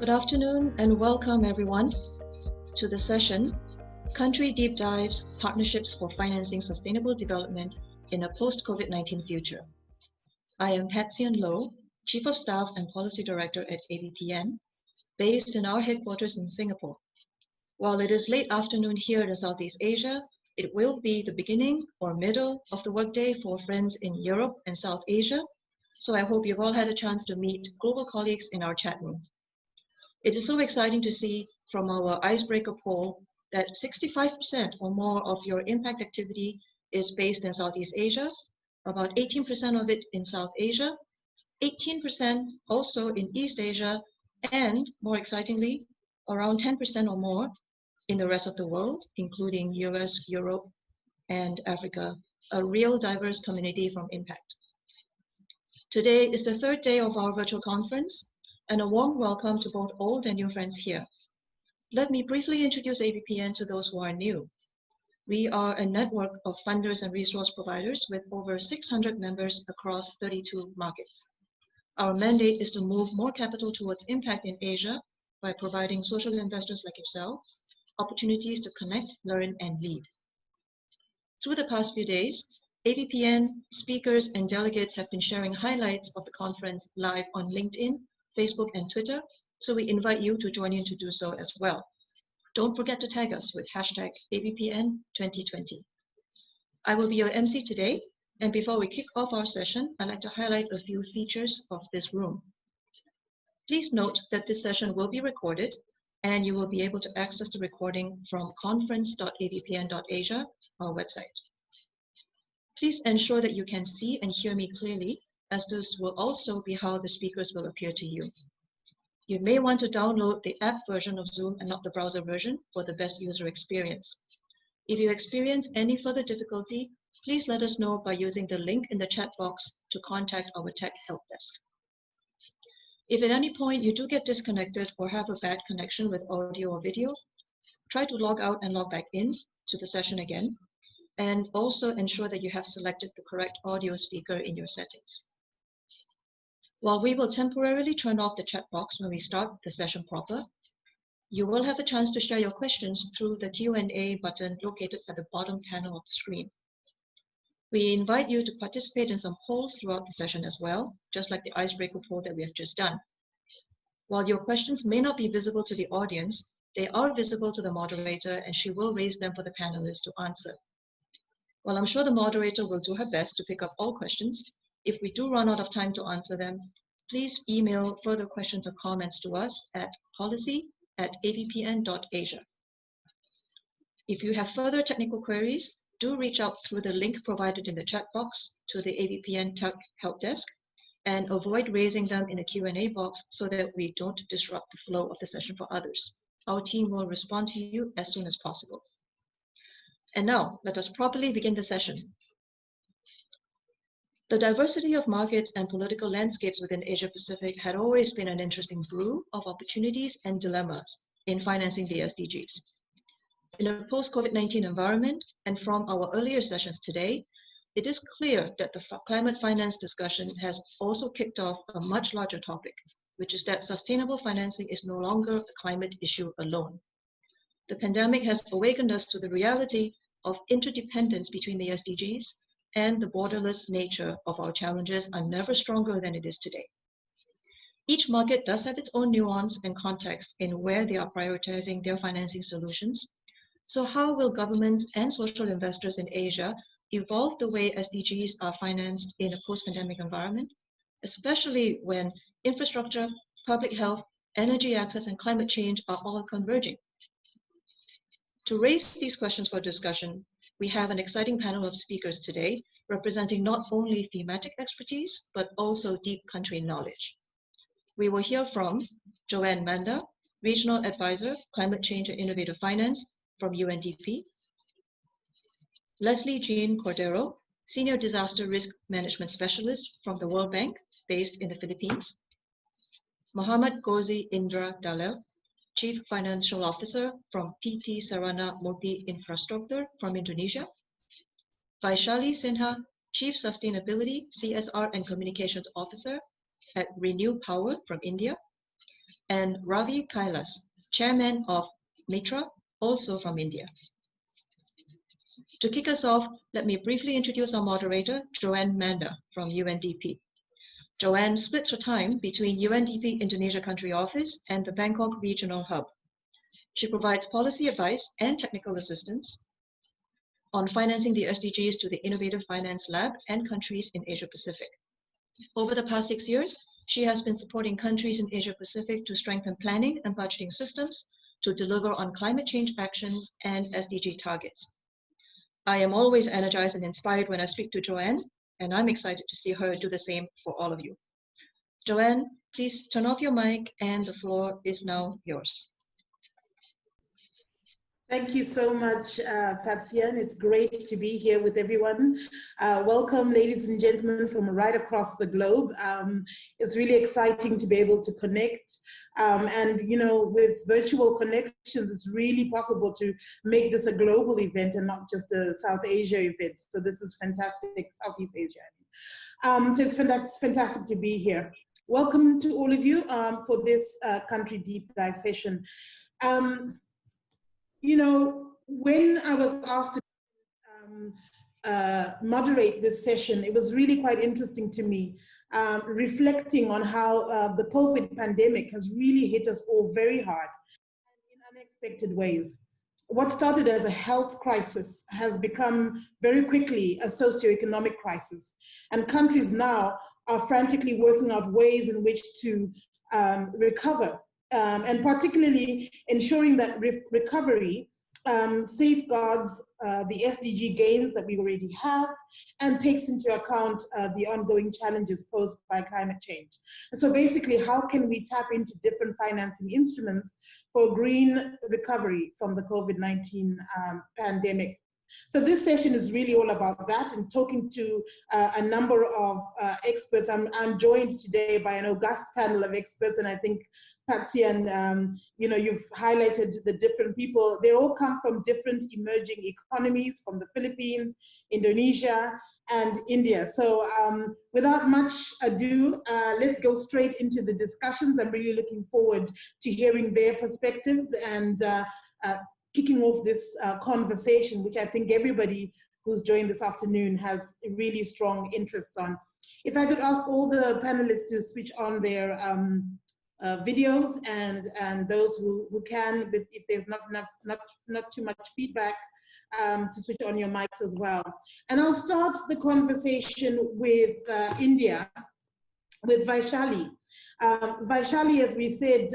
Good afternoon and welcome everyone to the session, Country Deep Dives, Partnerships for Financing Sustainable Development in a Post-COVID-19 Future. I am Patsian Loh, Chief of Staff and Policy Director at ABPN, based in our headquarters in Singapore. While it is late afternoon here in Southeast Asia, it will be the beginning or middle of the workday for friends in Europe and South Asia, so I hope you've all had a chance to meet global colleagues in our chat room. It is so exciting to see from our icebreaker poll that 65% or more of your impact activity is based in Southeast Asia, about 18% of it in South Asia, 18% also in East Asia, and more excitingly, around 10% or more in the rest of the world, including US, Europe, and Africa, a real diverse community from impact. Today is the third day of our virtual conference, and a warm welcome to both old and new friends here. Let me briefly introduce ABPN to those who are new. We are a network of funders and resource providers with over 600 members across 32 markets. Our mandate is to move more capital towards impact in Asia by providing social investors like yourselves opportunities to connect, learn, and lead. Through the past few days, ABPN speakers and delegates have been sharing highlights of the conference live on LinkedIn, Facebook, and Twitter, so we invite you to join in to do so as well. Don't forget to tag us with hashtag ABPN2020. I will be your MC today, and before we kick off our session, I'd like to highlight a few features of this room. Please note that this session will be recorded, and you will be able to access the recording from conference.abpn.asia, our website. Please ensure that you can see and hear me clearly, as this will also be how the speakers will appear to you. You may want to download the app version of Zoom and not the browser version for the best user experience. If you experience any further difficulty, please let us know by using the link in the chat box to contact our tech help desk. If at any point you do get disconnected or have a bad connection with audio or video, try to log out and log back in to the session again, and also ensure that you have selected the correct audio speaker in your settings. While we will temporarily turn off the chat box when we start the session proper, you will have a chance to share your questions through the Q&A button located at the bottom panel of the screen. We invite you to participate in some polls throughout the session as well, just like the icebreaker poll that we have just done. While your questions may not be visible to the audience, they are visible to the moderator, and she will raise them for the panelists to answer. While I'm sure the moderator will do her best to pick up all questions, if we do run out of time to answer them, please email further questions or comments to us at policy@abpn.asia. If you have further technical queries, do reach out through the link provided in the chat box to the ABPN Tech Help Desk, and avoid raising them in the Q&A box so that we don't disrupt the flow of the session for others. Our team will respond to you as soon as possible. And now, let us properly begin the session. The diversity of markets and political landscapes within Asia-Pacific had always been an interesting brew of opportunities and dilemmas in financing the SDGs. In a post-COVID-19 environment, and from our earlier sessions today, it is clear that the climate finance discussion has also kicked off a much larger topic, which is that sustainable financing is no longer a climate issue alone. The pandemic has awakened us to the reality of interdependence between the SDGs, and the borderless nature of our challenges are never stronger than it is today. Each market does have its own nuance and context in where they are prioritizing their financing solutions. So how will governments and social investors in Asia evolve the way SDGs are financed in a post-pandemic environment, especially when infrastructure, public health, energy access, and climate change are all converging? To raise these questions for discussion, we have an exciting panel of speakers today representing not only thematic expertise, but also deep country knowledge. We will hear from Joanne Manda, Regional Advisor, Climate Change and Innovative Finance from UNDP, Leslie Jean Cordero, Senior Disaster Risk Management Specialist from the World Bank, based in the Philippines, Muhammad Gozi Indra Dalal, Chief Financial Officer from PT Sarana Multi Infrastructure from Indonesia, Vaishali Sinha, Chief Sustainability, CSR and Communications Officer at Renew Power from India, and Ravi Kailas, Chairman of Mitra, also from India. To kick us off, let me briefly introduce our moderator, Joanne Manda from UNDP. Joanne splits her time between UNDP Indonesia Country Office and the Bangkok Regional Hub. She provides policy advice and technical assistance on financing the SDGs to the Innovative Finance Lab and countries in Asia Pacific. Over the past 6 years, she has been supporting countries in Asia Pacific to strengthen planning and budgeting systems to deliver on climate change actions and SDG targets. I am always energized and inspired when I speak to Joanne, and I'm excited to see her do the same for all of you. Joanne, please turn off your mic and the floor is now yours. Thank you so much, Patsian. It's great to be here with everyone. Welcome, ladies and gentlemen, from right across the globe. It's really exciting to be able to connect. And, you know, with virtual connections, it's really possible to make this a global event and not just a South Asia event. So this is fantastic, Southeast Asia. So it's fantastic to be here. Welcome to all of you for this country deep dive session. You know, when I was asked to moderate this session, it was really quite interesting to me, reflecting on how the COVID pandemic has really hit us all very hard in unexpected ways. What started as a health crisis has become very quickly a socioeconomic crisis, and countries now are frantically working out ways in which to recover. And particularly ensuring that recovery safeguards the SDG gains that we already have and takes into account the ongoing challenges posed by climate change. And so basically, how can we tap into different financing instruments for green recovery from the COVID-19 pandemic? So this session is really all about that, and talking to a number of experts. I'm joined today by an august panel of experts, and I think Patsy and you know, you've highlighted the different people. They all come from different emerging economies, from the Philippines, Indonesia, and India. So without much ado, let's go straight into the discussions. I'm really looking forward to hearing their perspectives and kicking off this conversation, which I think everybody who's joined this afternoon has a really strong interest on. If I could ask all the panelists to switch on their videos, and those who can, but if there's not too much feedback, to switch on your mics as well. And I'll start the conversation with India, with Vaishali. Vaishali, as we said,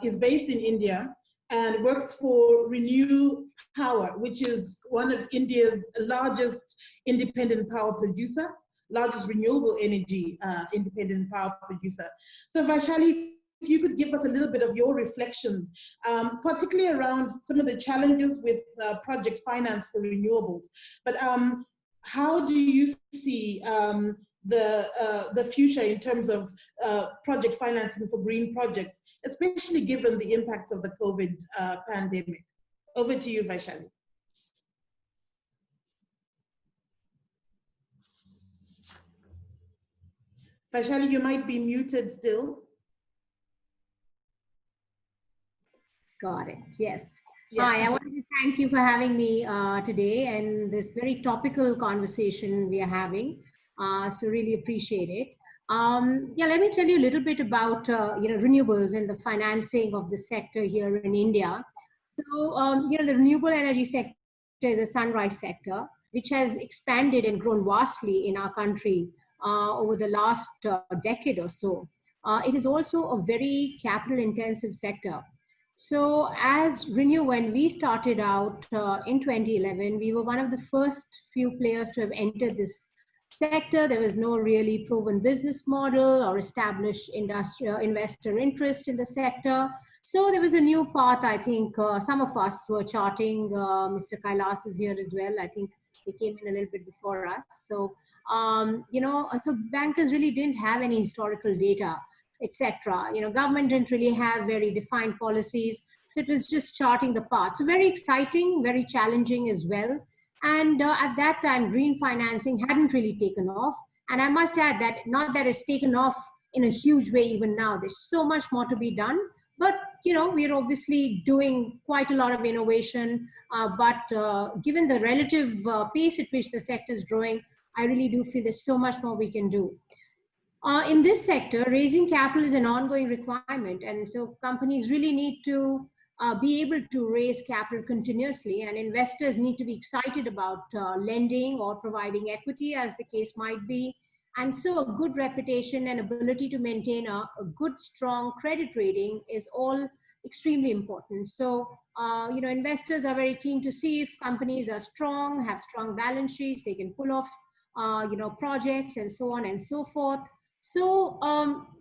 is based in India and works for Renew Power, which is one of India's largest independent power producer, largest renewable energy independent power producer. So Vaishali, if you could give us a little bit of your reflections, particularly around some of the challenges with project finance for renewables. But how do you see the future in terms of project financing for green projects, especially given the impacts of the COVID pandemic? Over to you, Vaishali. Vaishali, you might be muted still. Got it, yes. Yeah. Hi, I wanted to thank you for having me today and this very topical conversation we are having. So really appreciate it. Yeah, let me tell you a little bit about renewables and the financing of the sector here in India. So the renewable energy sector is a sunrise sector which has expanded and grown vastly in our country over the last decade or so. It is also a very capital intensive sector. So as Renew, when we started out in 2011, we were one of the first few players to have entered this sector. There was no really proven business model or established industrial investor interest in the sector. So there was a new path, I think some of us were charting. Mr. Kailas is here as well. I think he came in a little bit before us. So, so bankers really didn't have any historical data, etc. Government didn't really have very defined policies. So it was just charting the path. So very exciting, very challenging as well. And at that time, green financing hadn't really taken off. And I must add that not that it's taken off in a huge way even now. There's so much more to be done. But, we're obviously doing quite a lot of innovation. But given the relative pace at which the sector is growing, I really do feel there's so much more we can do. In this sector, raising capital is an ongoing requirement. And so companies really need to be able to raise capital continuously, and investors need to be excited about lending or providing equity, as the case might be. And so a good reputation and ability to maintain a good, strong credit rating is all extremely important. So, investors are very keen to see if companies are strong, have strong balance sheets, they can pull off, projects and so on and so forth. So,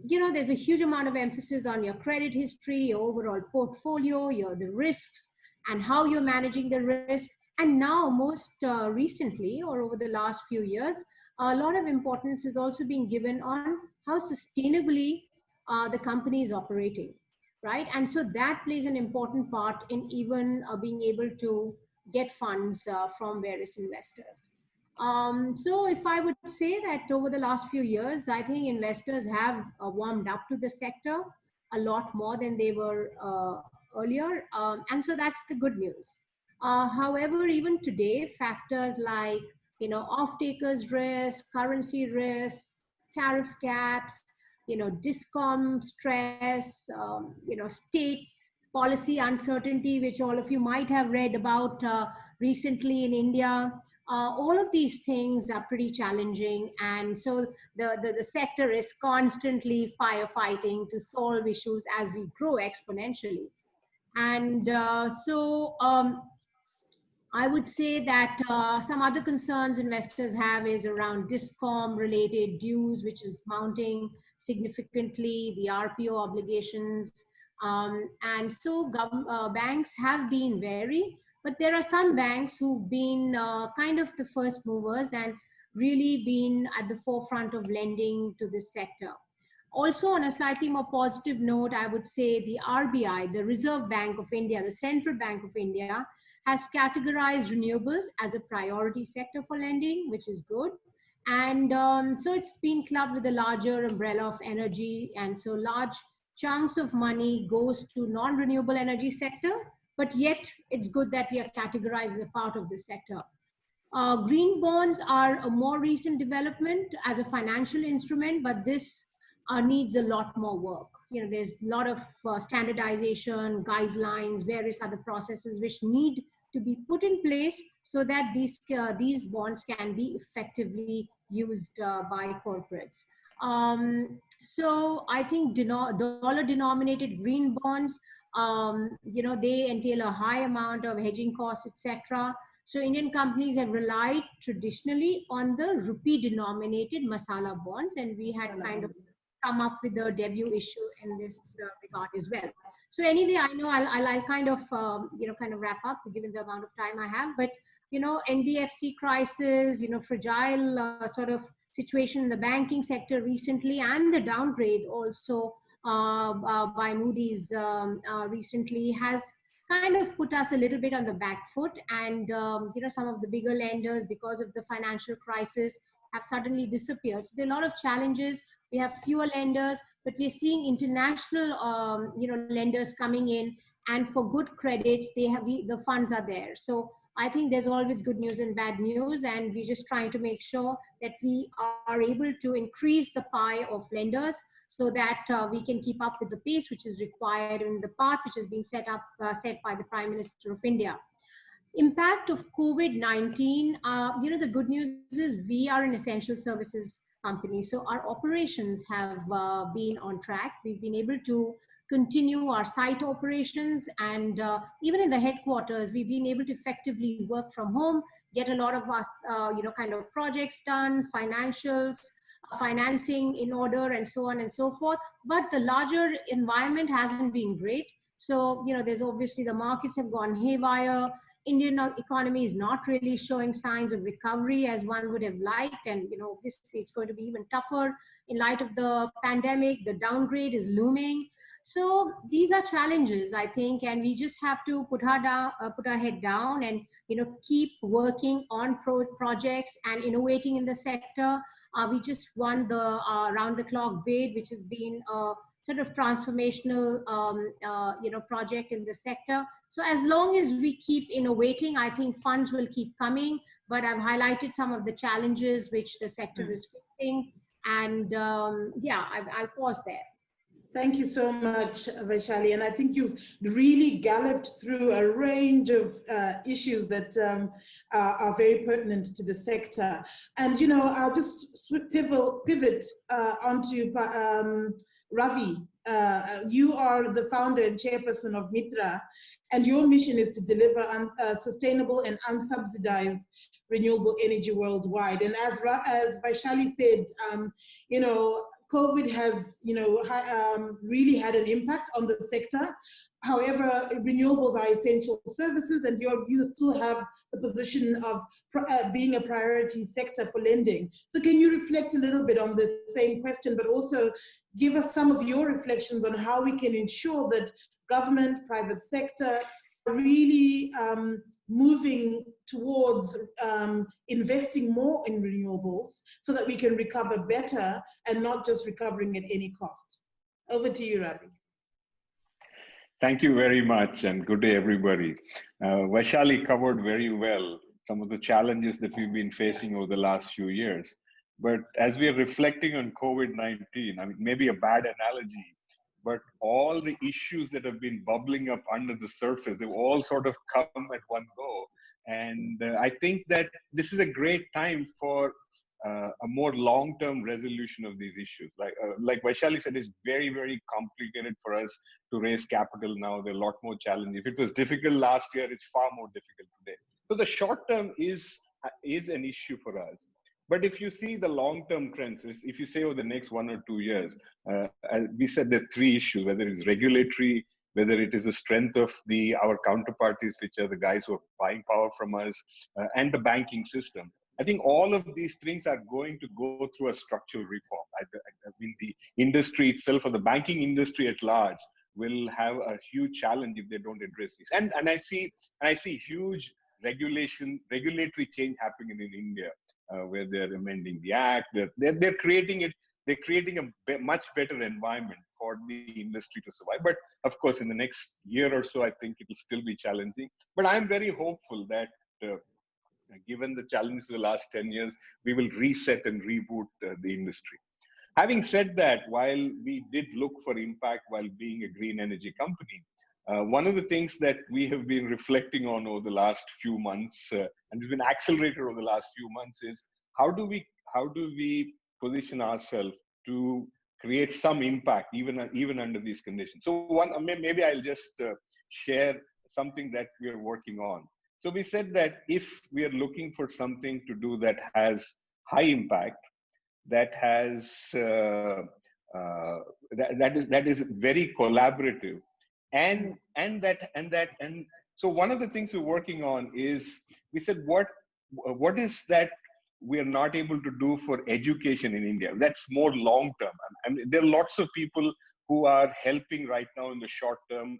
there's a huge amount of emphasis on your credit history, your overall portfolio, the risks, and how you're managing the risk. And now, most recently, or over the last few years, a lot of importance is also being given on how sustainably the company is operating, right? And so that plays an important part in even being able to get funds from various investors. So if I would say that over the last few years, I think investors have warmed up to the sector a lot more than they were earlier. And so that's the good news. However, even today, factors like, off-takers risk, currency risk, tariff caps, discom stress, states policy uncertainty, which all of you might have read about recently in India. All of these things are pretty challenging, and so the sector is constantly firefighting to solve issues as we grow exponentially. And I would say that some other concerns investors have is around discom related dues, which is mounting significantly, the RPO obligations. And so banks have been wary, but there are some banks who've been kind of the first movers and really been at the forefront of lending to this sector. Also, on a slightly more positive note, I would say the RBI, the Reserve Bank of India, the Central Bank of India, has categorized renewables as a priority sector for lending, which is good. And so it's been clubbed with a larger umbrella of energy. And so large chunks of money goes to non-renewable energy sector, but yet it's good that we are categorized as a part of the sector. Green bonds are a more recent development as a financial instrument, but this needs a lot more work. There's a lot of standardization, guidelines, various other processes which need to be put in place so that these bonds can be effectively used by corporates. So I think dollar-denominated green bonds, they entail a high amount of hedging costs, etc. So Indian companies have relied traditionally on the rupee-denominated masala bonds, and we had kind of come up with a debut issue in this regard as well. So anyway, I know I'll kind of wrap up given the amount of time I have. But NBFC crisis, fragile sort of situation in the banking sector recently, and the downgrade also by Moody's recently has kind of put us a little bit on the back foot. And some of the bigger lenders, because of the financial crisis, have suddenly disappeared. So there are a lot of challenges. We have fewer lenders, but we're seeing international, lenders coming in, and for good credits, the funds are there. So I think there's always good news and bad news, and we're just trying to make sure that we are able to increase the pie of lenders so that we can keep up with the pace which is required in the path which is being set by the Prime Minister of India. Impact of COVID-19, the good news is we are an essential services company. So our operations have been on track. We've been able to continue our site operations, and even in the headquarters, we've been able to effectively work from home, get a lot of our, kind of projects done, financials, financing in order, and so on and so forth. But the larger environment hasn't been great. So, there's obviously the markets have gone haywire. Indian economy is not really showing signs of recovery as one would have liked. And, obviously it's going to be even tougher in light of the pandemic. The downgrade is looming. So these are challenges, I think, and we just have to put our head down and, keep working on projects and innovating in the sector. We just won the round-the-clock bid, which has been a sort of transformational, project in the sector. So as long as we keep innovating, I think funds will keep coming. But I've highlighted some of the challenges which the sector is facing, and I'll pause there. Thank you so much, Vaishali. And I think you've really galloped through a range of issues that are very pertinent to the sector. And, I'll just pivot onto Ravi. You are the founder and chairperson of Mitra, and your mission is to deliver sustainable and unsubsidized renewable energy worldwide. And as Vaishali said, COVID has, really had an impact on the sector. However, renewables are essential services, and you still have the position of being a priority sector for lending. So can you reflect a little bit on this same question, but also give us some of your reflections on how we can ensure that government, private sector, are really moving towards investing more in renewables so that we can recover better and not just recovering at any cost. Over to you, Ravi. Thank you very much, and good day, everybody. Vaishali covered very well some of the challenges that we've been facing over the last few years. But as we are reflecting on COVID-19, I mean, maybe a bad analogy, but all the issues that have been bubbling up under the surface, they've all sort of come at one go. And I think that this is a great time for a more long-term resolution of these issues. Like Vaishali said, it's very, very complicated for us to raise capital now. There are a lot more challenges. If it was difficult last year, it's far more difficult today. So the short term is an issue for us. But if you see the long-term trends, if you say over the next 1 or 2 years, we said there are 3 issues, whether it's regulatory, whether it is the strength of our counterparties, which are the guys who are buying power from us, and the banking system. I think all of these things are going to go through a structural reform. I mean, the industry itself, or the banking industry at large, will have a huge challenge if they don't address this. And I see huge regulatory change happening in India, where they're amending the act. They're creating a much better environment for the industry to survive. But of course, in the next year or so, I think it will still be challenging. But I'm very hopeful that given the challenges of the last 10 years, we will reset and reboot the industry. Having said that, while we did look for impact while being a green energy company, one of the things that we have been reflecting on over the last few months, and it's been accelerated over the last few months, is how do we position ourselves to create some impact even under these conditions. So maybe I'll just share something that we are working on. So we said that if we are looking for something to do that has high impact, that has that is very collaborative, and so one of the things we're working on is, we said, what is that we are not able to do for education in India? That's more long term. I mean, there are lots of people who are helping right now in the short term,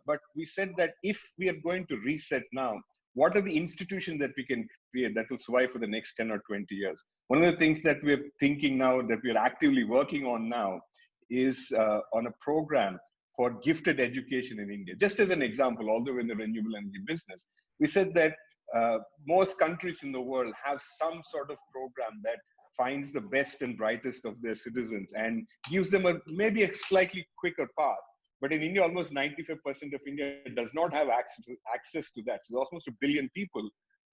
but we said that if we are going to reset now, what are the institutions that we can create that will survive for the next 10 or 20 years? One of the things that we're thinking now, that we're actively working on now, is on a program for gifted education in India. Just as an example, although in the renewable energy business, we said that most countries in the world have some sort of program that finds the best and brightest of their citizens and gives them maybe a slightly quicker path. But in India, almost 95% of India does not have access to that. So there's almost 1 billion people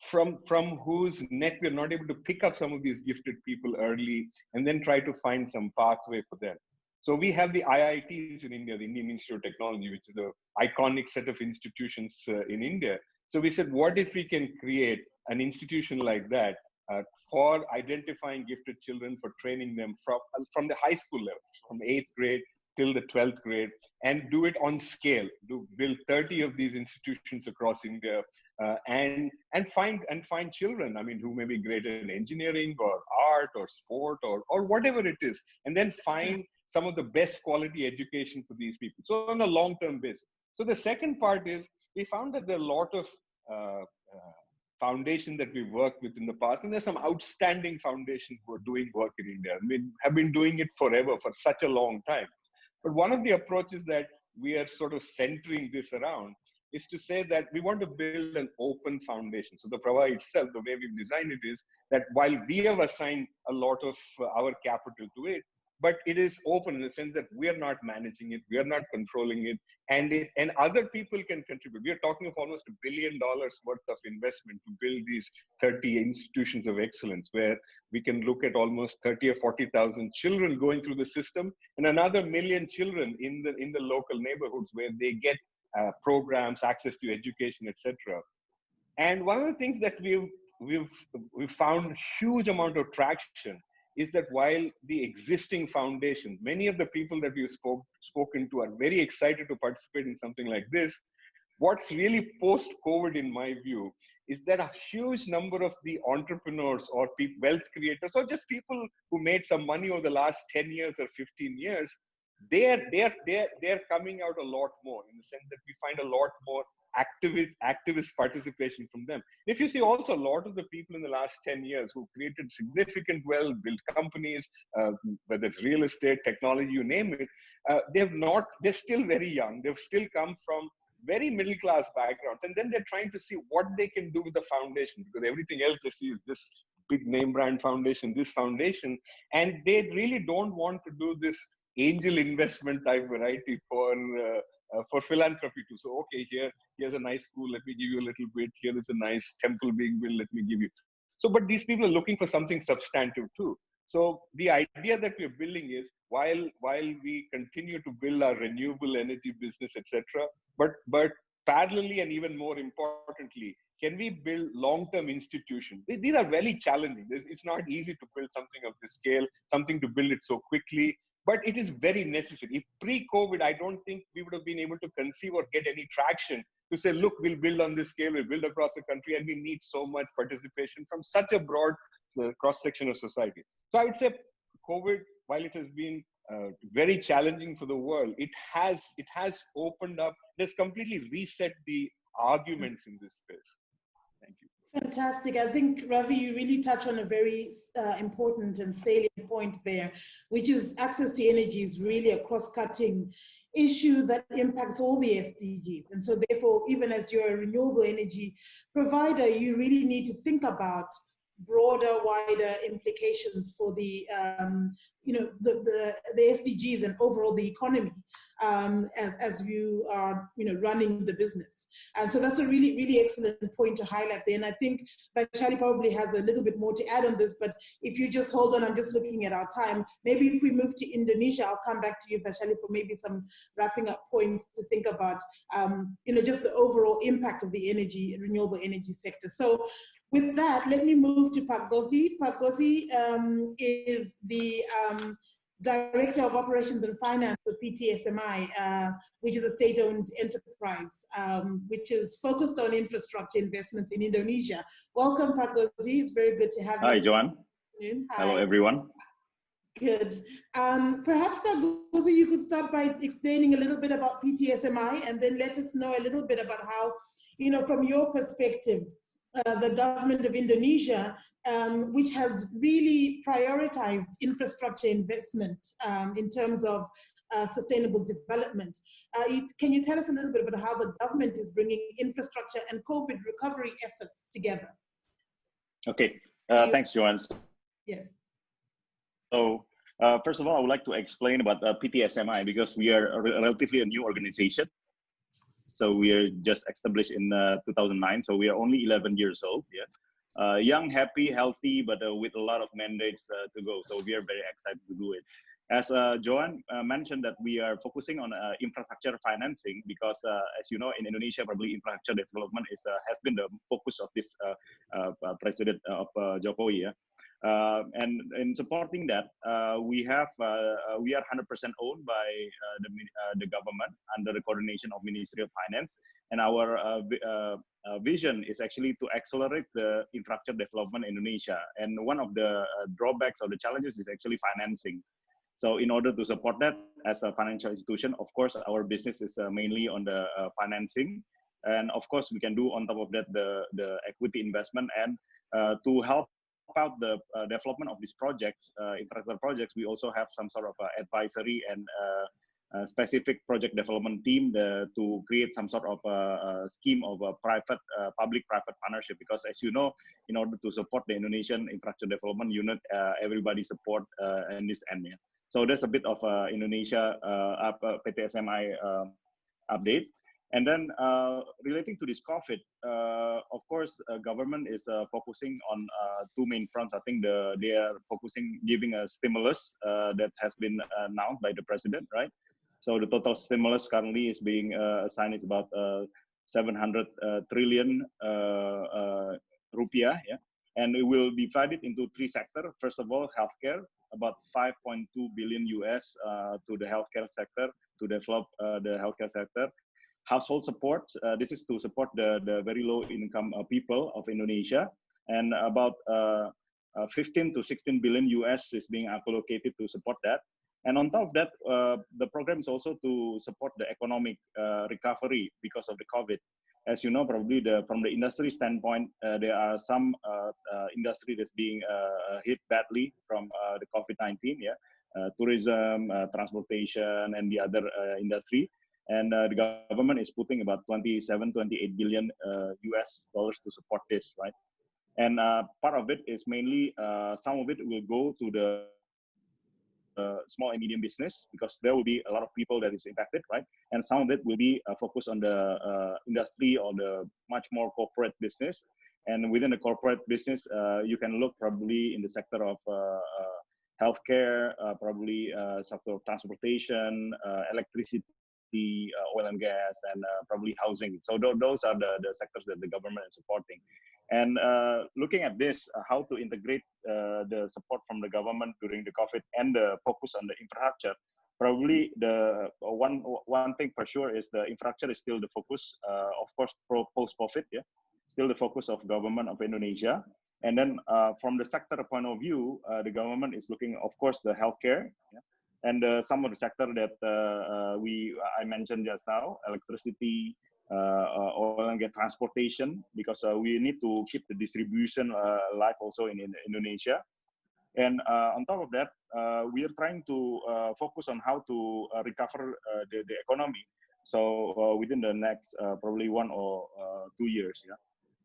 from whose net we're not able to pick up some of these gifted people early and then try to find some pathway for them. So we have the IITs in India, the Indian Institute of Technology, which is an iconic set of institutions in India. So we said, what if we can create an institution like that for identifying gifted children, for training them from the high school level, from 8th grade till the 12th grade, and do it on scale, build 30 of these institutions across India, and find children, I mean, who may be great in engineering or art or sport or whatever it is, and then find some of the best quality education for these people. So on a long-term basis. So the second part is, we found that there are a lot of foundation that we've worked with in the past, and there's some outstanding foundations who are doing work in India. I mean, have been doing it forever, for such a long time. But one of the approaches that we are sort of centering this around is to say that we want to build an open foundation. So the Prava itself, the way we've designed it is that while we have assigned a lot of our capital to it, but it is open in the sense that we are not managing it, we are not controlling it, and other people can contribute. We are talking of almost $1 billion worth of investment to build these 30 institutions of excellence, where we can look at almost 30 or 40,000 children going through the system, and another million children in the local neighborhoods where they get programs, access to education, etc. And one of the things that we've found huge amount of traction is that while the existing foundation, many of the people that we've spoken to are very excited to participate in something like this, what's really post-COVID, in my view, is that a huge number of the entrepreneurs or wealth creators, or just people who made some money over the last 10 years or 15 years, they're coming out a lot more, in the sense that we find a lot more activist participation from them. If you see also a lot of the people in the last 10 years who created significant wealth, built companies, whether it's real estate, technology, you name it, they're still very young. They've still come from very middle class backgrounds. And then they're trying to see what they can do with the foundation, because everything else they see is this big name brand foundation, this foundation. And they really don't want to do this angel investment type variety for philanthropy too. So, okay, here's a nice school, let me give you a little bit. Here is a nice temple being built, let me give you. So, but these people are looking for something substantive too. So the idea that we're building is, while we continue to build our renewable energy business, etc., but parallelly and even more importantly, can we build long-term institutions? These are very challenging. It's not easy to build something of this scale, something to build it so quickly. But it is very necessary. If pre-COVID, I don't think we would have been able to conceive or get any traction to say, look, we'll build on this scale, we'll build across the country, and we need so much participation from such a broad cross-section of society. So I would say COVID, while it has been very challenging for the world, it has opened up, it has completely reset the arguments in this space. Thank you. Fantastic. I think, Ravi, you really touch on a very important and salient point there, which is access to energy is really a cross-cutting issue that impacts all the SDGs. And so therefore, even as you're a renewable energy provider, you really need to think about broader, wider implications for the SDGs and overall the economy as you are running the business. And so that's a really, really excellent point to highlight there. And I think Vaishali probably has a little bit more to add on this, but if you just hold on, I'm just looking at our time. Maybe if we move to Indonesia, I'll come back to you, Vaishali, for maybe some wrapping up points to think about, just the overall impact of the renewable energy sector. So with that, let me move to Pak Gozi. Pak Gozi is the Director of Operations and Finance for PTSMI, which is a state-owned enterprise, which is focused on infrastructure investments in Indonesia. Welcome, Pak Gozi. It's very good to have you. Hi, Joanne. Hi. Hello, everyone. Good. Perhaps, Pak Gozi, you could start by explaining a little bit about PTSMI, and then let us know a little bit about how, from your perspective, the government of Indonesia, which has really prioritized infrastructure investment in terms of sustainable development. Can you tell us a little bit about how the government is bringing infrastructure and COVID recovery efforts together? Okay, thanks, Joanne. Yes. So, first of all, I would like to explain about PTSMI, because we are a relatively a new organization. So we are just established in 2009. So we are only 11 years old. Yeah, young, happy, healthy, but with a lot of mandates to go. So we are very excited to do it. As Joanne mentioned, that we are focusing on infrastructure financing, because as you know, in Indonesia, probably infrastructure development has been the focus of this president of Jokowi. Yeah? And in supporting that, we are 100% owned by the government under the coordination of Ministry of Finance, and our vision is actually to accelerate the infrastructure development in Indonesia. And one of the drawbacks or the challenges is actually financing. So in order to support that, as a financial institution, of course, our business is mainly on the financing. And of course, we can do on top of that the equity investment, and to help out the development of these projects, infrastructure projects, we also have some sort of advisory and specific project development team to create some sort of scheme of a private, public-private partnership. Because as you know, in order to support the Indonesian infrastructure development unit, everybody support in this end. Yeah. So there's a bit of Indonesia PTSMI update. And then relating to this COVID, of course, government is focusing on two main fronts. I think they are focusing, giving a stimulus that has been announced by the president, right? So the total stimulus currently is being assigned is about 700 trillion rupiah, yeah? And it will divide it into three sectors. First of all, healthcare, about 5.2 billion US to the healthcare sector, to develop the healthcare sector. Household support, this is to support the very low income people of Indonesia, and about 15 to 16 billion US is being allocated to support that. And on top of that, the program is also to support the economic recovery because of the COVID. As you know, probably from the industry standpoint, there are some industry that's being hit badly from the COVID-19, yeah, tourism, transportation, and the other industry. And the government is putting about 28 billion US dollars to support this, right? And part of it is mainly, some of it will go to the small and medium business, because there will be a lot of people that is impacted, right? And some of it will be focused on the industry or the much more corporate business. And within the corporate business, you can look probably in the sector of healthcare, probably sector of transportation, electricity, oil and gas, and probably housing. So those are the sectors that the government is supporting. And looking at this, how to integrate the support from the government during the COVID and the focus on the infrastructure, probably the one thing for sure is the infrastructure is still the focus, of course, post-COVID, yeah, still the focus of government of Indonesia. And then from the sector point of view, the government is looking, of course, the healthcare, yeah? And some of the sector that I mentioned just now, electricity, oil and gas, transportation, because we need to keep the distribution alive also in Indonesia. And on top of that, we are trying to focus on how to recover the economy. So within the next probably 1 or 2 years, yeah.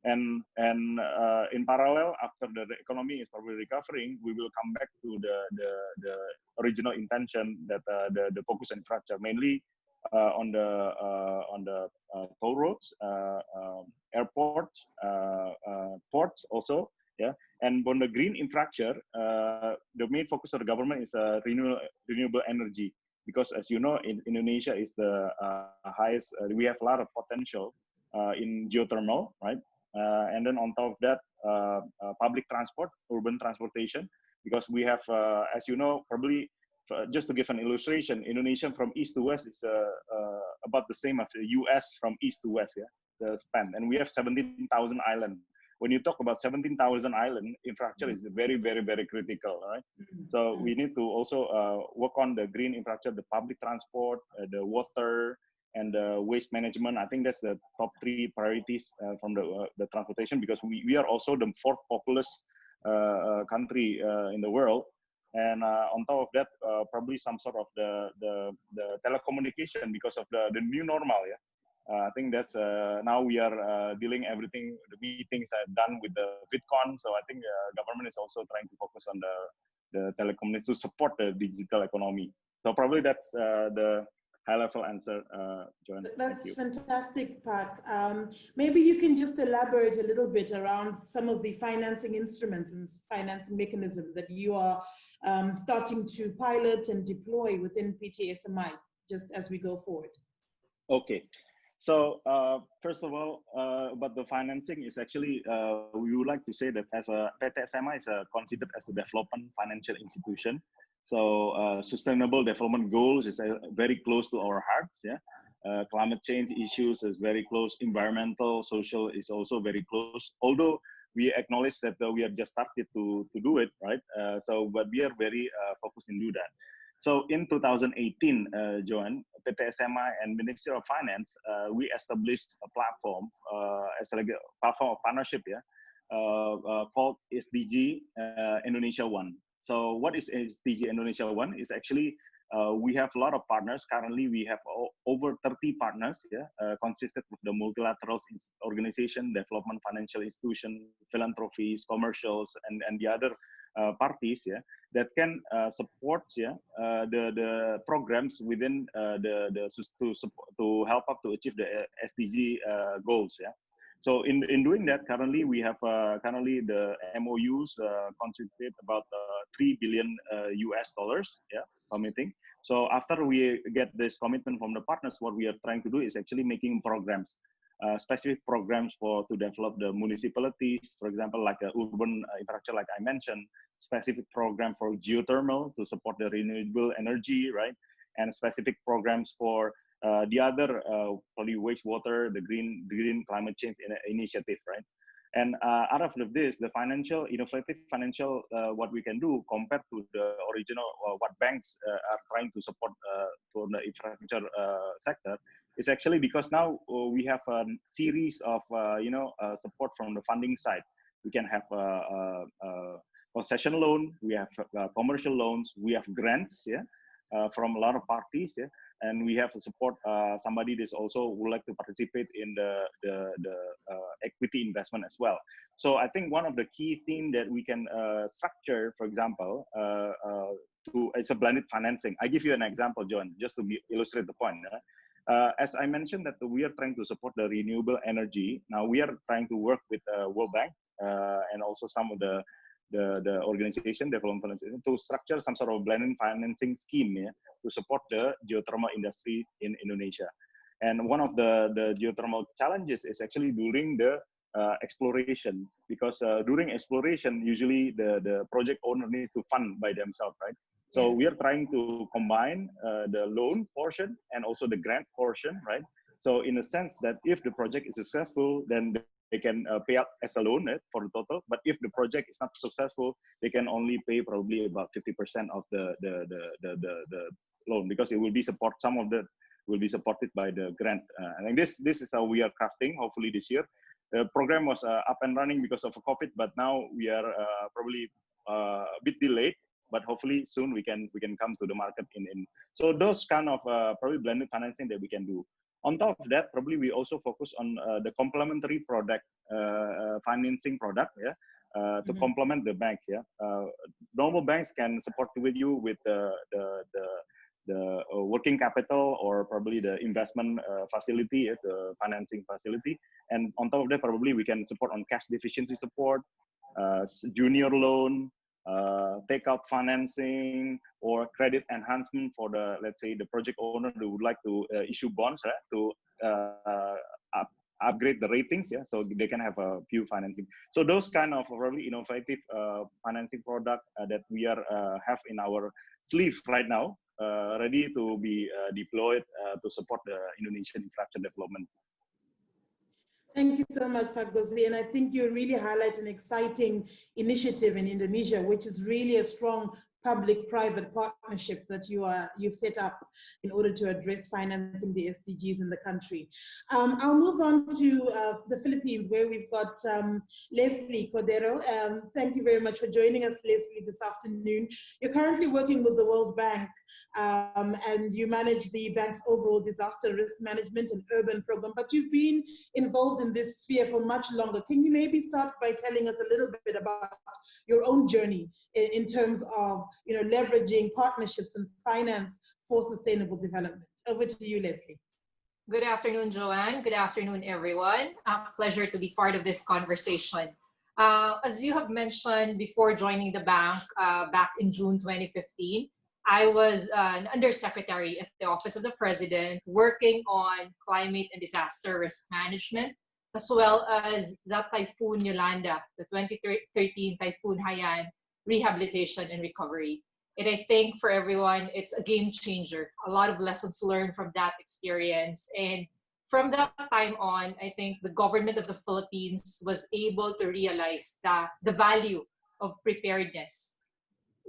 And in parallel, after the economy is probably recovering, we will come back to the original intention that the focus on infrastructure, mainly on the toll roads, airports, ports also, yeah. And on the green infrastructure, the main focus of the government is renewable energy, because as you know, in Indonesia is the highest. We have a lot of potential in geothermal, right? And then on top of that, public transport, urban transportation, because we have, as you know, probably, just to give an illustration, Indonesia from east to west is about the same as the US from east to west, yeah, the span. And we have 17,000 islands. When you talk about 17,000 island, infrastructure is very, very, very critical, right? So we need to also work on the green infrastructure, the public transport, the water, and waste management. I think that's the top 3 priorities from the transportation, because we are also the 4th populous country in the world. And on top of that, probably some sort of the telecommunication, because of the new normal, yeah. I think that's now we are dealing everything. The meetings are done with the VidCon, so I think government is also trying to focus on the telecommunications to support the digital economy. So probably that's the high-level answer, Joanne. That's fantastic, Pak. Maybe you can just elaborate a little bit around some of the financing instruments and financing mechanisms that you are starting to pilot and deploy within PTSMI, just as we go forward. Okay. So first of all, about the financing is actually, we would like to say that as a PTSMI is considered as a development financial institution. So sustainable development goals is very close to our hearts. Yeah, climate change issues is very close. Environmental, social is also very close. Although we acknowledge that we have just started to do it, right? But we are very focused in do that. So in 2018, Joan, PTSMI and Ministry of Finance, we established a platform as a platform of partnership, called SDG Indonesia One. So what is SDG Indonesia One? Is actually we have a lot of partners. Currently, we have over 30 partners, consisted of the multilateral organization, development financial institution, philanthropies, commercials, and the other parties, that can support, the programs within to help up to achieve the SDG goals, So in doing that, currently we have currently the MOUs constitute about $3 billion US, committing. So after we get this commitment from the partners, what we are trying to do is actually making programs, specific programs to develop the municipalities, for example, like urban infrastructure, like I mentioned, specific program for geothermal to support the renewable energy, right? And specific programs for the other probably wastewater, the green climate change initiative, right? And out of this, the innovative financial, what we can do compared to the original, what banks are trying to support for the infrastructure sector, is actually because now we have a series of, support from the funding side. We can have concession loan, we have commercial loans, we have grants, from a lot of parties, and we have to support somebody that also would like to participate in the equity investment as well. So I think one of the key things that we can structure, for example, it's a blended financing. I give you an example, John, just to illustrate the point. As I mentioned that we are trying to support the renewable energy. Now we are trying to work with World Bank and also some of the organization, development to structure some sort of blended financing scheme to support the geothermal industry in Indonesia. And one of the geothermal challenges is actually during the exploration, because during exploration, usually the project owner needs to fund by themselves, right? So we are trying to combine the loan portion and also the grant portion, right? So in a sense that if the project is successful, then they can pay out as a loan for the total. But if the project is not successful, they can only pay probably about 50% of the loan, because it will be some of the will be supported by the grant. And this is how we are crafting. Hopefully this year, the program was up and running because of COVID, but now we are probably a bit delayed. But hopefully soon we can come to the market so those kind of probably blended financing that we can do. On top of that, probably we also focus on the complementary product financing product, to complement the banks. Normal banks can support with you with the working capital or probably the investment facility, the financing facility, and on top of that, probably we can support on cash deficiency support, junior loan, takeout financing, or credit enhancement for the, let's say, the project owner who would like to issue bonds, right, to upgrade the ratings, so they can have a few financing. So those kind of really innovative financing product that we are have in our sleeve right now, ready to be deployed to support the Indonesian infrastructure development. Thank you so much, Pak Gosli. And I think you really highlight an exciting initiative in Indonesia, which is really a strong public-private partnership that you've set up in order to address financing the SDGs in the country. I'll move on to the Philippines, where we've got Leslie Cordero. Thank you very much for joining us, Leslie, this afternoon. You're currently working with the World Bank, and you manage the bank's overall disaster risk management and urban program, but you've been involved in this sphere for much longer. Can you maybe start by telling us a little bit about your own journey in terms of leveraging partnerships and finance for sustainable development? Over to you, Leslie. Good afternoon, Joanne. Good afternoon, everyone. A pleasure to be part of this conversation. As you have mentioned, before joining the bank back in June 2015, I was an undersecretary at the Office of the President working on climate and disaster risk management, as well as the Typhoon Yolanda, the 2013 Typhoon Haiyan rehabilitation and recovery. And I think for everyone, it's a game changer. A lot of lessons learned from that experience. And from that time on, I think the government of the Philippines was able to realize that the value of preparedness.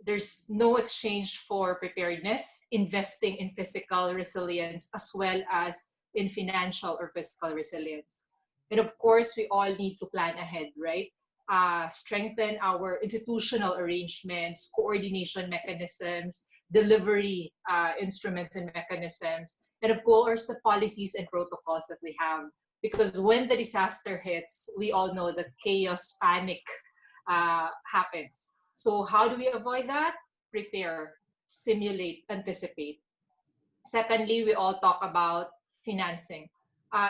there's no exchange for preparedness, investing in physical resilience as well as in financial or fiscal resilience. And of course, we all need to plan ahead, right? Strengthen our institutional arrangements, coordination mechanisms, delivery instruments and mechanisms, and of course, the policies and protocols that we have. Because when the disaster hits, we all know that chaos, panic happens. So how do we avoid that? Prepare, simulate, anticipate. Secondly, we all talk about financing.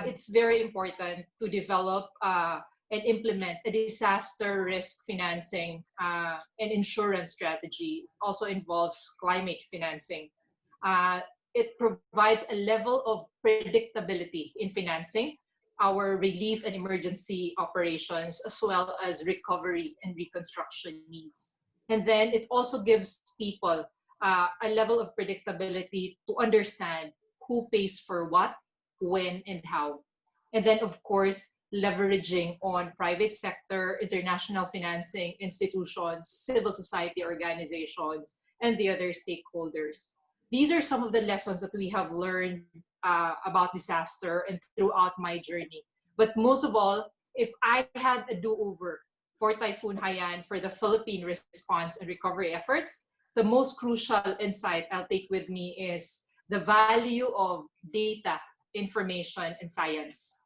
It's very important to develop and implement a disaster risk financing and insurance strategy. Also involves climate financing. It provides a level of predictability in financing our relief and emergency operations, as well as recovery and reconstruction needs. And then it also gives people a level of predictability to understand who pays for what, when, and how. And then, of course, leveraging on private sector, international financing institutions, civil society organizations, and the other stakeholders. These are some of the lessons that we have learned about disaster and throughout my journey. But most of all, if I had a do-over for Typhoon Haiyan for the Philippine response and recovery efforts, the most crucial insight I'll take with me is the value of data, information, and science.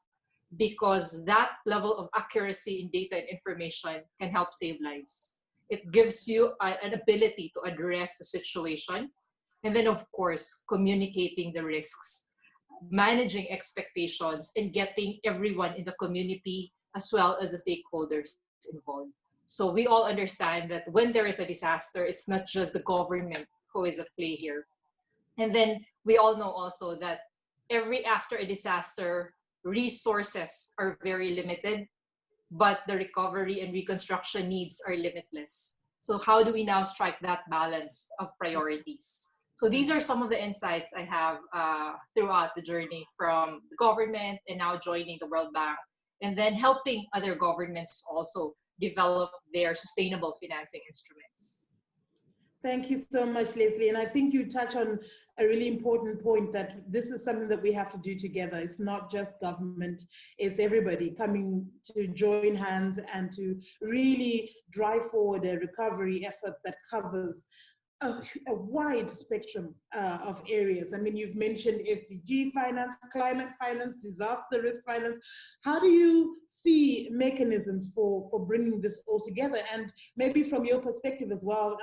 Because that level of accuracy in data and information can help save lives. It gives you an ability to address the situation. And then, of course, communicating the risks, managing expectations, and getting everyone in the community as well as the stakeholders involved. So we all understand that when there is a disaster, it's not just the government who is at play here. And then we all know also that after a disaster, resources are very limited, but the recovery and reconstruction needs are limitless. So how do we now strike that balance of priorities? So these are some of the insights I have throughout the journey from the government and now joining the World Bank, and then helping other governments also develop their sustainable financing instruments. Thank you so much, Leslie. And I think you touch on a really important point that this is something that we have to do together. It's not just government, it's everybody coming to join hands and to really drive forward a recovery effort that covers a wide spectrum of areas. I mean, you've mentioned SDG finance, climate finance, disaster risk finance. How do you see mechanisms for bringing this all together? And maybe from your perspective as well,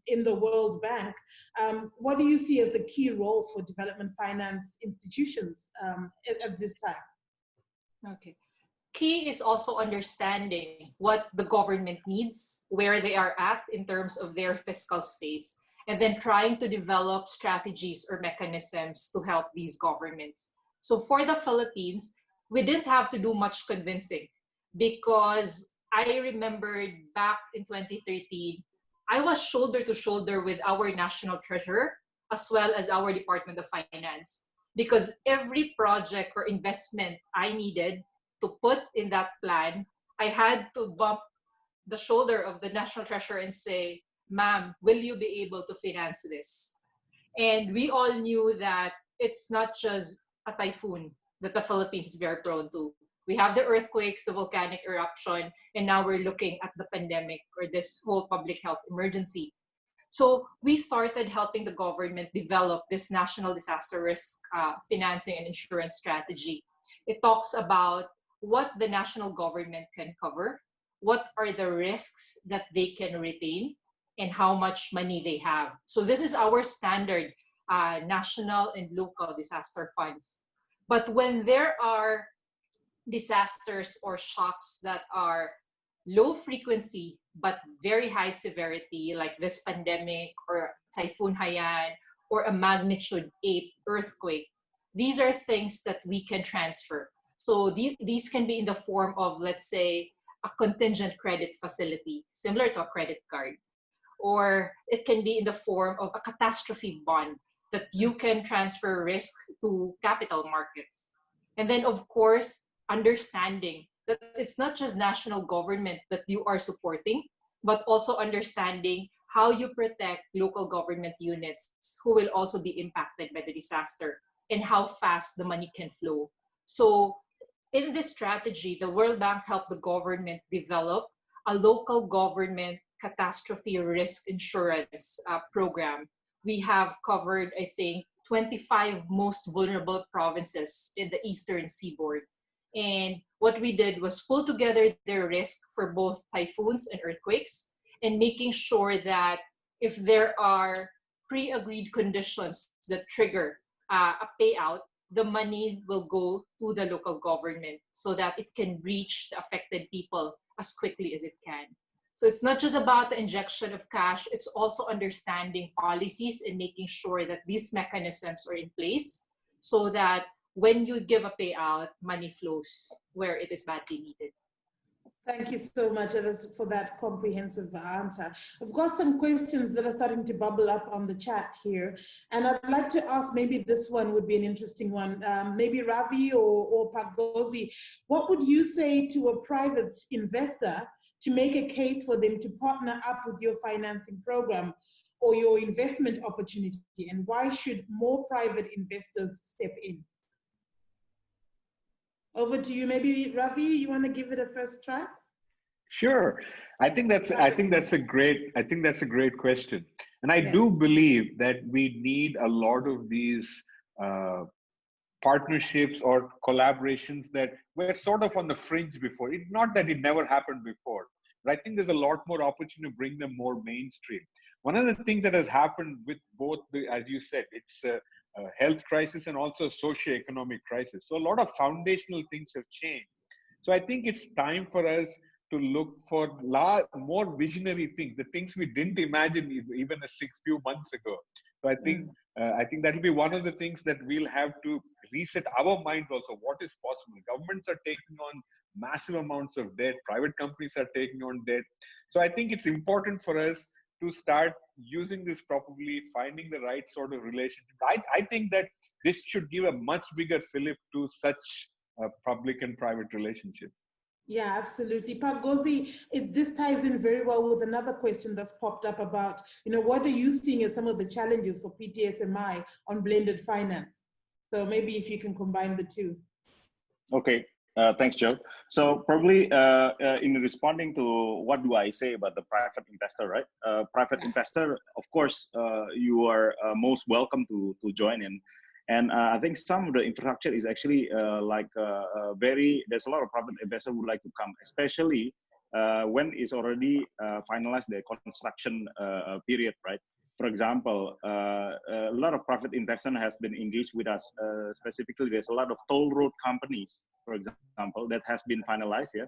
in the World Bank, what do you see as the key role for development finance institutions at this time? Okay. Key is also understanding what the government needs, where they are at in terms of their fiscal space, and then trying to develop strategies or mechanisms to help these governments. So for the Philippines, we didn't have to do much convincing because I remembered back in 2013, I was shoulder to shoulder with our national treasurer as well as our Department of Finance, because every project or investment I needed to put in that plan, I had to bump the shoulder of the National Treasurer and say, ma'am, will you be able to finance this? And we all knew that it's not just a typhoon that the Philippines is very prone to. We have the earthquakes, the volcanic eruption, and now we're looking at the pandemic or this whole public health emergency. So we started helping the government develop this national disaster risk financing and insurance strategy. It talks about what the national government can cover, what are the risks that they can retain, and how much money they have. So this is our standard national and local disaster funds. But when there are disasters or shocks that are low frequency but very high severity, like this pandemic or Typhoon Haiyan or a magnitude 8 earthquake, these are things that we can transfer. So these can be in the form of, let's say, a contingent credit facility, similar to a credit card. Or it can be in the form of a catastrophe bond that you can transfer risk to capital markets. And then, of course, understanding that it's not just national government that you are supporting, but also understanding how you protect local government units who will also be impacted by the disaster, and how fast the money can flow. So in this strategy, the World Bank helped the government develop a local government catastrophe risk insurance program. We have covered, I think, 25 most vulnerable provinces in the eastern seaboard. And what we did was pull together their risk for both typhoons and earthquakes, and making sure that if there are pre-agreed conditions that trigger a payout, the money will go to the local government so that it can reach the affected people as quickly as it can. So it's not just about the injection of cash, it's also understanding policies and making sure that these mechanisms are in place so that when you give a payout, money flows where it is badly needed. Thank you so much for that comprehensive answer. I've got some questions that are starting to bubble up on the chat here. And I'd like to ask, maybe this one would be an interesting one. Maybe Ravi or Pagosi, what would you say to a private investor to make a case for them to partner up with your financing program or your investment opportunity? And why should more private investors step in? Over to you. Maybe Ravi, you want to give it a first try? Sure. I think that's a great question. And I Yeah. do believe that we need a lot of these partnerships or collaborations that were sort of on the fringe before. It's not that it never happened before, but I think there's a lot more opportunity to bring them more mainstream. One of the things that has happened with both as you said, it's a health crisis and also socio-economic crisis. So a lot of foundational things have changed. So I think it's time for us to look for more visionary things, the things we didn't imagine even a few months ago. So I think that will be one of the things that we'll have to reset our mind also. What is possible? Governments are taking on massive amounts of debt. Private companies are taking on debt. So I think it's important for us to start using this properly, finding the right sort of relationship. I think that this should give a much bigger fillip to such public and private relationships. Yeah, absolutely. Pagosi, this ties in very well with another question that's popped up about, what are you seeing as some of the challenges for PTSMI on blended finance? So maybe if you can combine the two. Okay, thanks, Joe. So probably in responding to what do I say about the private investor, right? Private investor, of course, you are most welcome to join in. And I think some of the infrastructure is actually there's a lot of private investors who would like to come, especially when it's already finalized the construction period, right? For example, a lot of private investment has been engaged with us. Specifically, there's a lot of toll road companies, for example, that has been finalized. Yeah,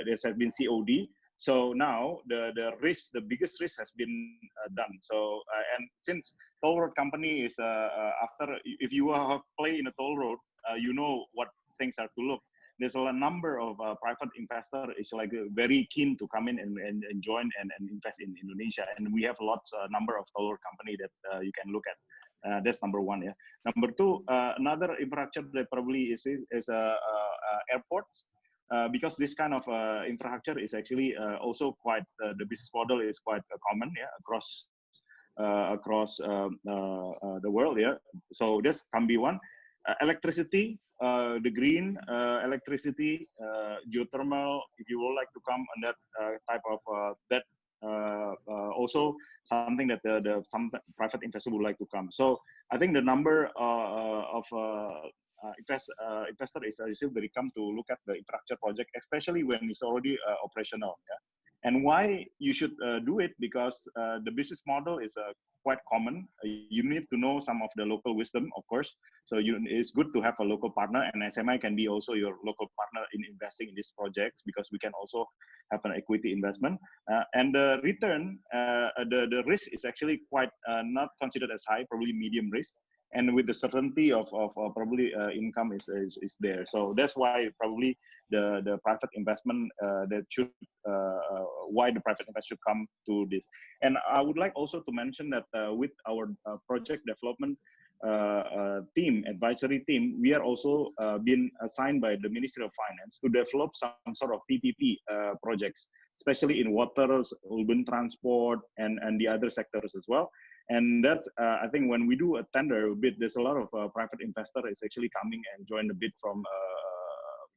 this has been COD. So now the biggest risk has been done. So and since toll road company is if you have play in a toll road, you know what things are to look. There's a number of private investors is very keen to come in and join and invest in Indonesia, and we have lots number of toll road company that you can look at. That's number one. Yeah. Number two, another infrastructure that probably is airports. Because this kind of infrastructure is actually also quite the business model is quite common, yeah, across the world, yeah. So this can be one. Electricity, the green electricity, geothermal. If you would like to come on that type of that, also something that some private investor would like to come. So I think the number of investor is still very come to look at the infrastructure project, especially when it's already operational. Yeah? And why you should do it, because the business model is quite common. You need to know some of the local wisdom, of course. So it's good to have a local partner, and SMI can be also your local partner in investing in these projects, because we can also have an equity investment. And the return, the risk is actually quite not considered as high, probably medium risk. And with the certainty of probably income is there. So that's why probably the private investment that should why the private investor should come to this. And I would like also to mention that with our project development, advisory team, we are also been assigned by the Ministry of Finance to develop some sort of PPP projects, especially in water, urban transport, and the other sectors as well. And that's, I think when we do a tender bid, there's a lot of private investor is actually coming and join the bid from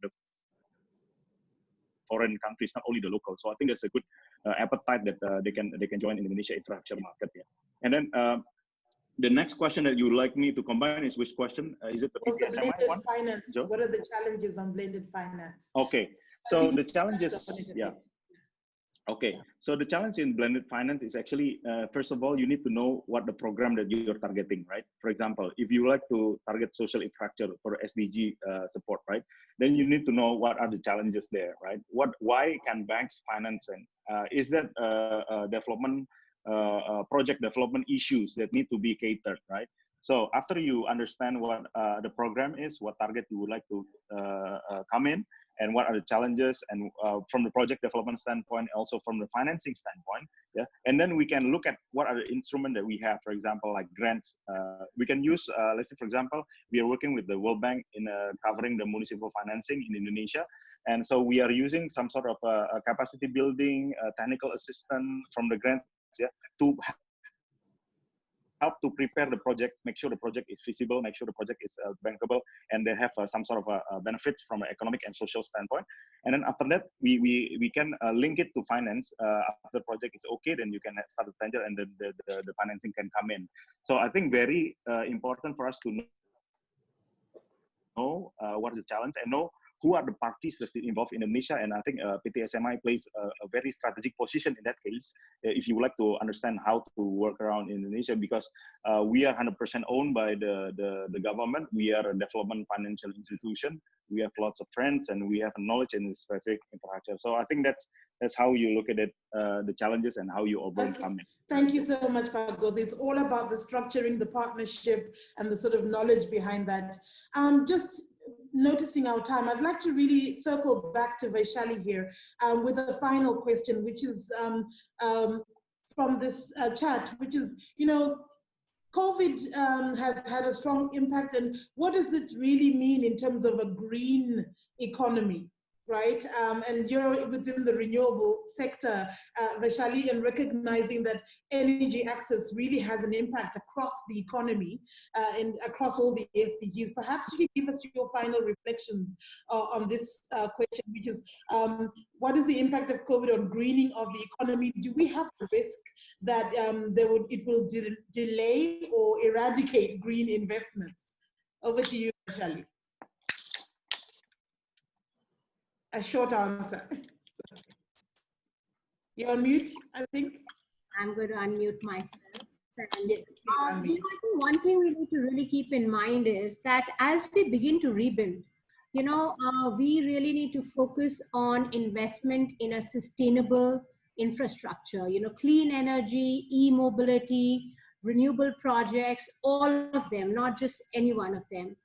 the foreign countries, not only the local. So I think there's a good appetite that they can join in the Indonesia infrastructure market. Yeah. And then the next question that you would like me to combine is which question? Is it the PTSMI one? Finance. Joe? What are the challenges on blended finance? Okay, so the challenges, yeah. Okay, so the challenge in blended finance is actually, first of all, you need to know what the program that you're targeting, right? For example, if you like to target social infrastructure for SDG support, right? Then you need to know what are the challenges there, right? Why can banks financing? Is that development, project development issues that need to be catered, right? So after you understand what the program is, what target you would like to come in, and what are the challenges, and from the project development standpoint, also from the financing standpoint, yeah. And then we can look at what are the instruments that we have, for example, like grants. We can use, let's say, for example, we are working with the World Bank in covering the municipal financing in Indonesia. And so we are using some sort of capacity building, technical assistance from the grants, yeah, to help to prepare the project, make sure the project is feasible, make sure the project is bankable, and they have some sort of benefits from an economic and social standpoint. And then after that, we can link it to finance. After the project is okay, then you can start the tender, and then the financing can come in. So I think very important for us to know what is the challenge and know who are the parties that are involved in Indonesia. And I think PTSMI plays a very strategic position in that case, if you would like to understand how to work around in Indonesia, because we are 100% owned by the government. We are a development financial institution. We have lots of friends, and we have knowledge in specific infrastructure. So I think that's how you look at it, the challenges and how you overcome it. Thank you so much, Cargos. It's all about the structuring, the partnership, and the sort of knowledge behind that. Just noticing our time, I'd like to really circle back to Vaishali here with a final question, which is from this chat, which is, you know, COVID has had a strong impact, and what does it really mean in terms of a green economy, right? And you're within the renewable sector, Vaishali, and recognizing that energy access really has an impact across the economy and across all the SDGs. Perhaps you can give us your final reflections on this question, which is, what is the impact of COVID on greening of the economy? Do we have a risk that it will delay or eradicate green investments? Over to you, Vaishali. A short answer. You're on mute, I think. I'm going to unmute myself. And, yes, I think one thing we need to really keep in mind is that as we begin to rebuild, you know, we really need to focus on investment in a sustainable infrastructure, you know, clean energy, e-mobility, renewable projects, all of them, not just any one of them.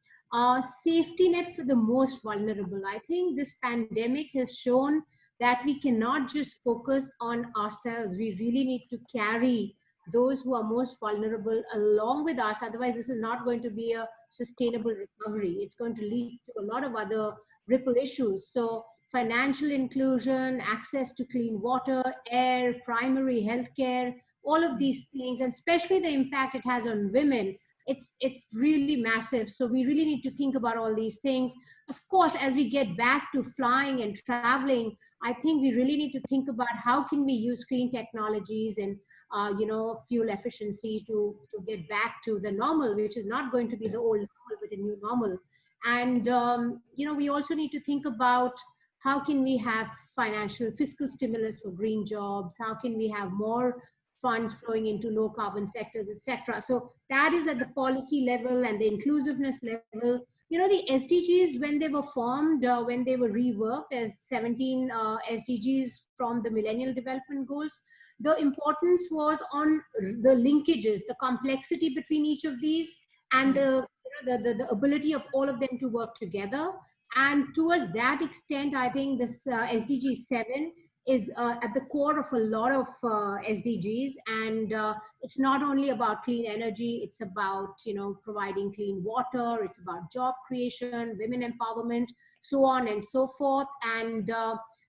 Safety net for the most vulnerable. I think this pandemic has shown that we cannot just focus on ourselves. We really need to carry those who are most vulnerable along with us. Otherwise, this is not going to be a sustainable recovery. It's going to lead to a lot of other ripple issues. So financial inclusion, access to clean water, air, primary healthcare, all of these things, and especially the impact it has on women, it's really massive. So we really need to think about all these things. Of course, as we get back to flying and traveling, I think we really need to think about how can we use clean technologies and you know, fuel efficiency to get back to the normal, which is not going to be the old normal, but a new normal. And you know, we also need to think about how can we have financial fiscal stimulus for green jobs? How can we have more funds flowing into low carbon sectors, etc. So that is at the policy level and the inclusiveness level. You know, the SDGs, when they were formed, when they were reworked as 17 SDGs from the Millennial Development Goals, the importance was on the linkages, the complexity between each of these, and the ability of all of them to work together. And towards that extent, I think this SDG 7 is at the core of a lot of SDGs, and it's not only about clean energy, it's about, you know, providing clean water, it's about job creation, women empowerment, so on and so forth. And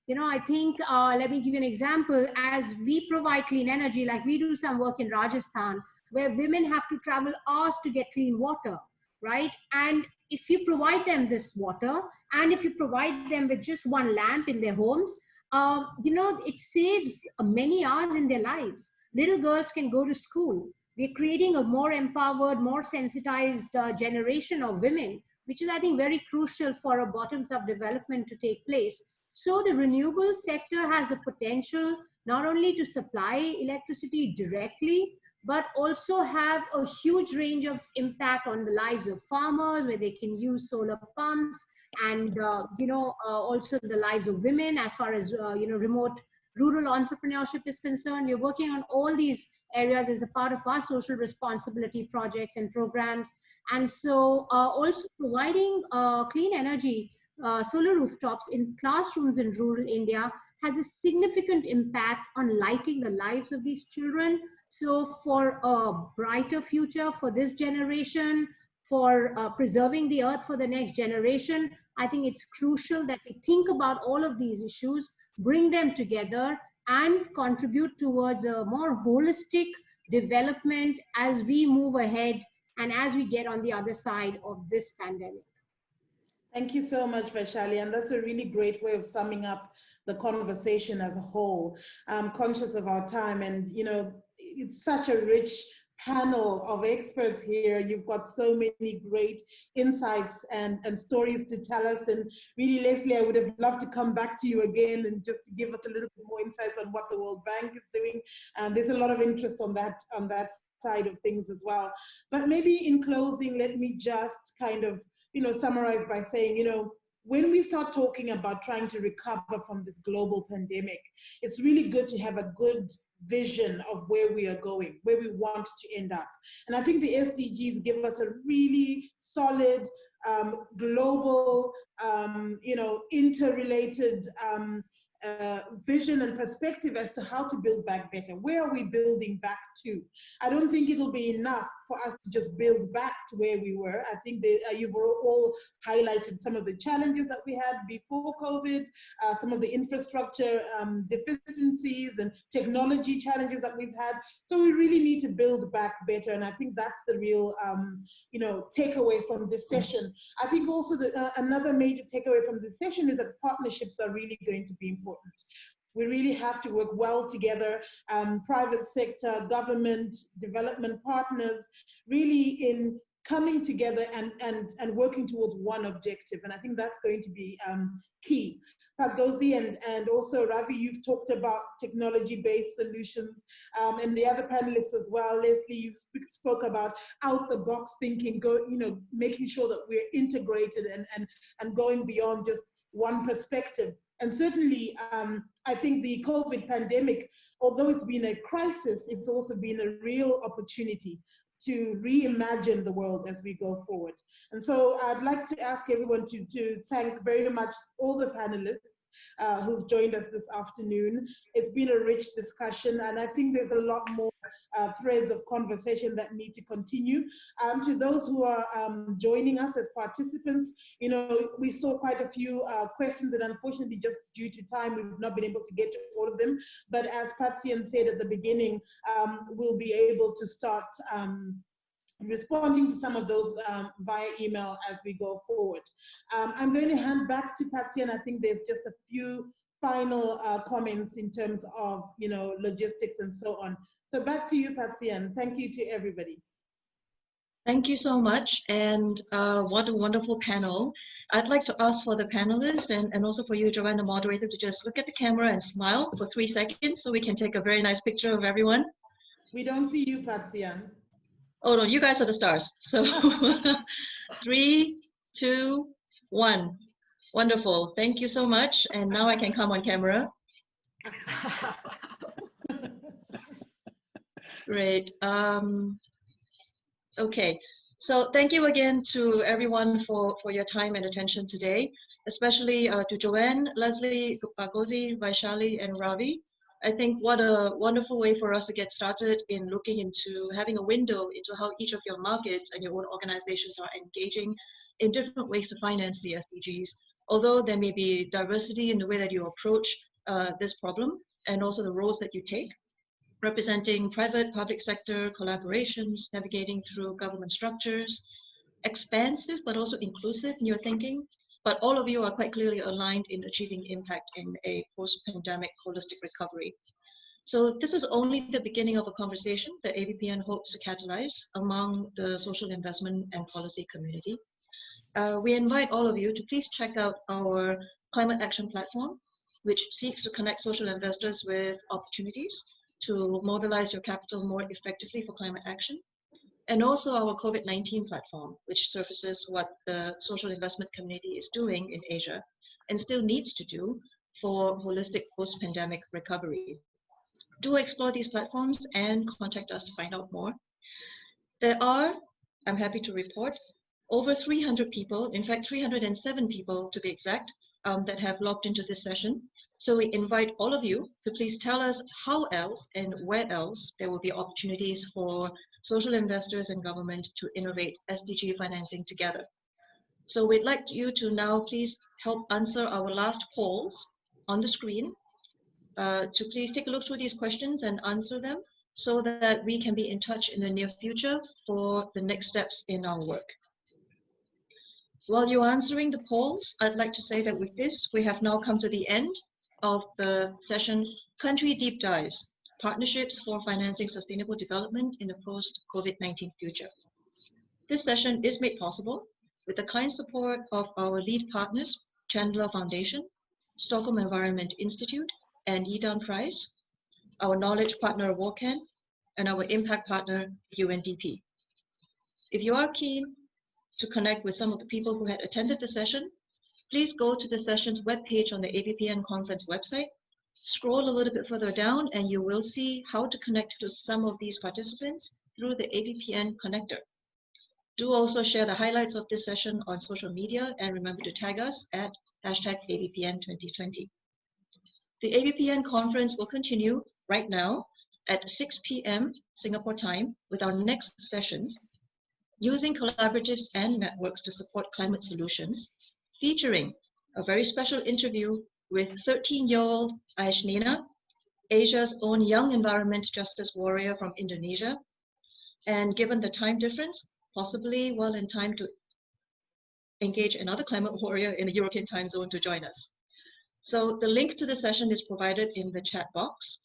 you know, I think, let me give you an example. As we provide clean energy, like we do some work in Rajasthan, where women have to travel hours to get clean water, right? And if you provide them this water, and if you provide them with just one lamp in their homes, you know, it saves many hours in their lives. Little girls can go to school. We're creating a more empowered, more sensitized generation of women, which is, I think, very crucial for a bottoms-up development to take place. So the renewable sector has the potential not only to supply electricity directly, but also have a huge range of impact on the lives of farmers, where they can use solar pumps, and you know, also the lives of women as far as you know, remote rural entrepreneurship is concerned. We're working on all these areas as a part of our social responsibility projects and programs. And so also providing clean energy, solar rooftops in classrooms in rural India has a significant impact on lighting the lives of these children. So for a brighter future for this generation, for preserving the earth for the next generation, I think it's crucial that we think about all of these issues, bring them together, and contribute towards a more holistic development as we move ahead and as we get on the other side of this pandemic. Thank you so much, Vaishali, and that's a really great way of summing up the conversation as a whole. I'm conscious of our time, and you know, it's such a rich panel of experts here. You've got so many great insights and stories to tell us, and really, Leslie, I would have loved to come back to you again and just to give us a little bit more insights on what the World Bank is doing. There's a lot of interest on that side of things as well. But maybe in closing, let me just kind of, you know, summarize by saying, you know, when we start talking about trying to recover from this global pandemic, it's really good to have a good vision of where we are going, where we want to end up. And I think the SDGs give us a really solid, global, you know, interrelated vision and perspective as to how to build back better. Where are we building back to? I don't think it'll be enough for us to just build back to where we were. I think you've all highlighted some of the challenges that we had before COVID, some of the infrastructure deficiencies and technology challenges that we've had. So we really need to build back better. And I think that's the real, you know, takeaway from this session. I think also that another major takeaway from this session is that partnerships are really going to be important. We really have to work well together, private sector, government, development partners, really in coming together and working towards one objective. And I think that's going to be key. Pagozi and also Ravi, you've talked about technology-based solutions, and the other panelists as well. Leslie, you spoke about out-the-box thinking, making sure that we're integrated and going beyond just one perspective. And certainly, I think the COVID pandemic, although it's been a crisis, it's also been a real opportunity to reimagine the world as we go forward. And so I'd like to ask everyone to thank very much all the panelists who've joined us this afternoon. It's been a rich discussion, and I think there's a lot more threads of conversation that need to continue. To those who are joining us as participants, you know, we saw quite a few questions, and unfortunately, just due to time, we've not been able to get to all of them. But as Patsion said at the beginning, we'll be able to start responding to some of those via email as we go forward. I'm going to hand back to Patsy, and I think there's just a few final comments in terms of, you know, logistics and so on. So back to you, Patsy, and thank you to everybody. Thank you so much, and what a wonderful panel. I'd like to ask for the panelists and also for you, Joanne, the moderator, to just look at the camera and smile for 3 seconds so we can take a very nice picture of everyone. We don't see you, Patsy. Oh no, you guys are the stars. So 3, 2, 1. Wonderful. Thank you so much. And now I can come on camera. Great. Okay. So thank you again to everyone for your time and attention today, especially to Joanne, Leslie, Gozi, Vaishali, and Ravi. I think what a wonderful way for us to get started in looking into having a window into how each of your markets and your own organizations are engaging in different ways to finance the SDGs. Although there may be diversity in the way that you approach this problem and also the roles that you take, representing private, public sector collaborations, navigating through government structures, expansive but also inclusive in your thinking. But all of you are quite clearly aligned in achieving impact in a post-pandemic holistic recovery. So this is only the beginning of a conversation that ABPN hopes to catalyze among the social investment and policy community. We invite all of you to please check out our climate action platform, which seeks to connect social investors with opportunities to mobilize your capital more effectively for climate action. And also our COVID-19 platform, which surfaces what the social investment community is doing in Asia and still needs to do for holistic post-pandemic recovery. Do explore these platforms and contact us to find out more. There are, I'm happy to report, over 300 people, in fact 307 people to be exact, that have logged into this session. So we invite all of you to please tell us how else and where else there will be opportunities for social investors and government to innovate SDG financing together. So we'd like you to now please help answer our last polls on the screen, to please take a look through these questions and answer them so that we can be in touch in the near future for the next steps in our work. While you're answering the polls, I'd like to say that with this, we have now come to the end of the session, Country Deep Dives, Partnerships for Financing Sustainable Development in a Post-COVID-19 Future. This session is made possible with the kind support of our lead partners, Chandler Foundation, Stockholm Environment Institute, and Yidan Prize, our knowledge partner, WOCAN, and our impact partner, UNDP. If you are keen to connect with some of the people who had attended the session, please go to the session's webpage on the ABPN conference website. Scroll a little bit further down and you will see how to connect to some of these participants through the ABPN connector. Do also share the highlights of this session on social media and remember to tag us at #ABPN2020. The ABPN conference will continue right now at 6 p.m. Singapore time with our next session, Using Collaboratives and Networks to Support Climate Solutions, featuring a very special interview with 13-year-old Aishnina, Asia's own young environment justice warrior from Indonesia. And given the time difference, possibly well in time to engage another climate warrior in the European time zone to join us. So the link to the session is provided in the chat box,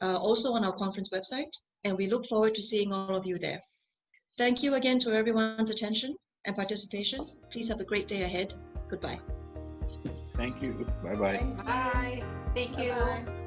also on our conference website, and we look forward to seeing all of you there. Thank you again to everyone's attention and participation. Please have a great day ahead. Goodbye. Thank you. Bye-bye. Bye. Thank you. Bye-bye.